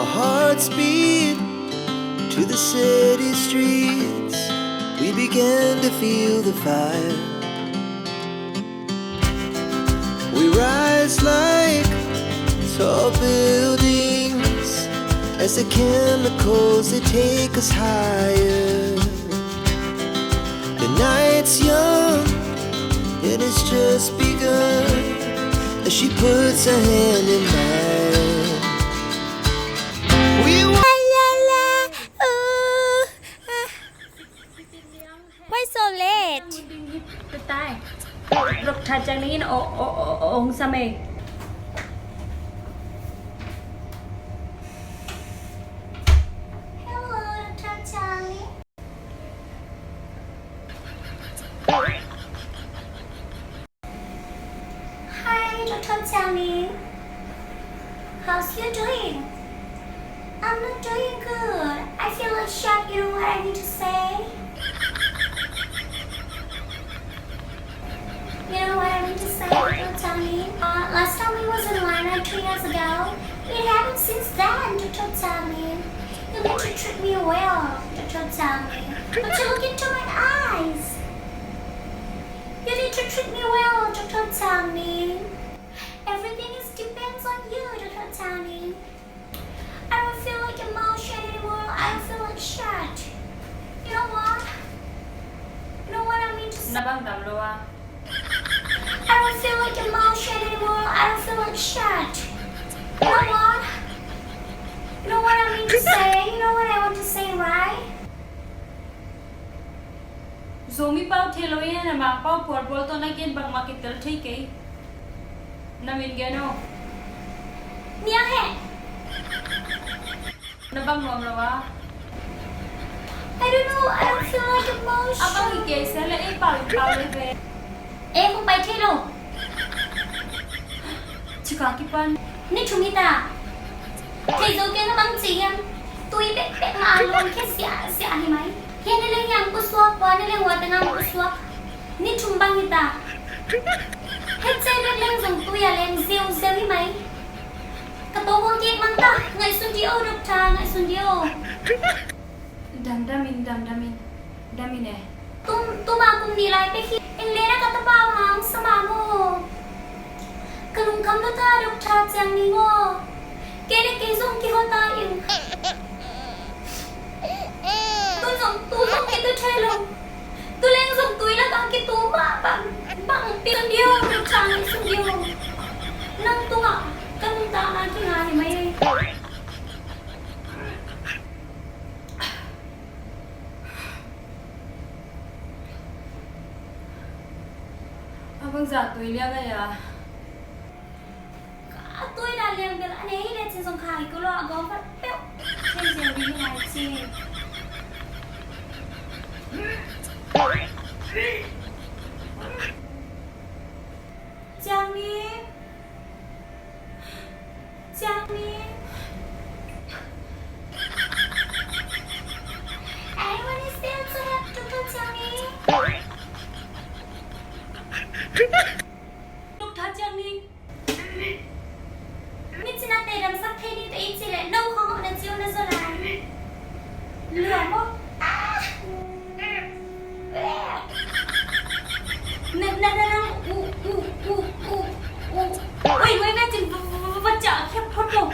Our hearts beat to the city streets. We began to feel the fire. We rise like tall buildings as the chemicals they take us higher. The night's young and it's just begun as she puts her hand in mine. We Why so late? Dr.Ciangning ông sa mê. Hello, Dr. Ciangning. Hi, Dr. Ciangning. How's you doing? I'm not doing good. I feel like shut. You know what I need to say? You know what I mean to say, Dr. Ciangning? Last time we was in line 3 years ago. It happened since then, Dr. Ciangning. You need to treat me well, Dr. Ciangning. But you look into my eyes. You need to treat me well, Dr. Ciangning. Everything is depends on you, Dr. Ciangning. I don't feel like emotion anymore. I feel like shit. You know what? You know what I mean to say? Nabang damloa. I don't feel like emotion anymore. I don't feel like shit. You know what? You know what I mean to say? You know what I want to say, right? Zomi pau theloye na ma pau porpol to na ken bang makitel thik ei. Namin gano. Nia he. Nabang nom lawa. I don't know. I don't feel like emotion. Abang ike sala ei pau le ve. Kungไปที่โลก Chika kipan. นี่ชุมิตาใครจะเกี่ยวกับบังจีนตุยเป๊ะๆมาลงแค่เสียเห็นไหมเห็นในเรื่องยังกุศลว่าในเรื่องว่าแต่งงานกุศลนี่ชุมบังนิตาให้ใจเรื่องส่งตุยอะไรเซียวเห็นไหมกระโปรงวงเกียร์มันตาไงสุดเดียวดอกทางไงสุดเดียว Damin eh. Tu ma kum nilai pe khi eng le na ka ta ba mang sama mo kalung kam lo ta Dr. Ciangning ngo ke ne ke zong ki ho ta ing tu zong ke tu thai lo tu leng zong tu la ka ki tu ma bang pi kan dio Dr. Ciangning sun dio nang tu nga kalung ta na ki nga ni mai Abang za tui liang ai à. tôi đã liền được anh ấy để trên sông khai cứ lo gom phát béo trên giường đi này chi Ciangning anyone is there to help Dr. Ciangning Dr.Ciangning. Mình chỉ là để làm sắc thế đi tại chỉ lại đâu không họ đã chiêu nó rồi là lừa không? Ui, mấy cái chừng vật chợ khép hốt lồng.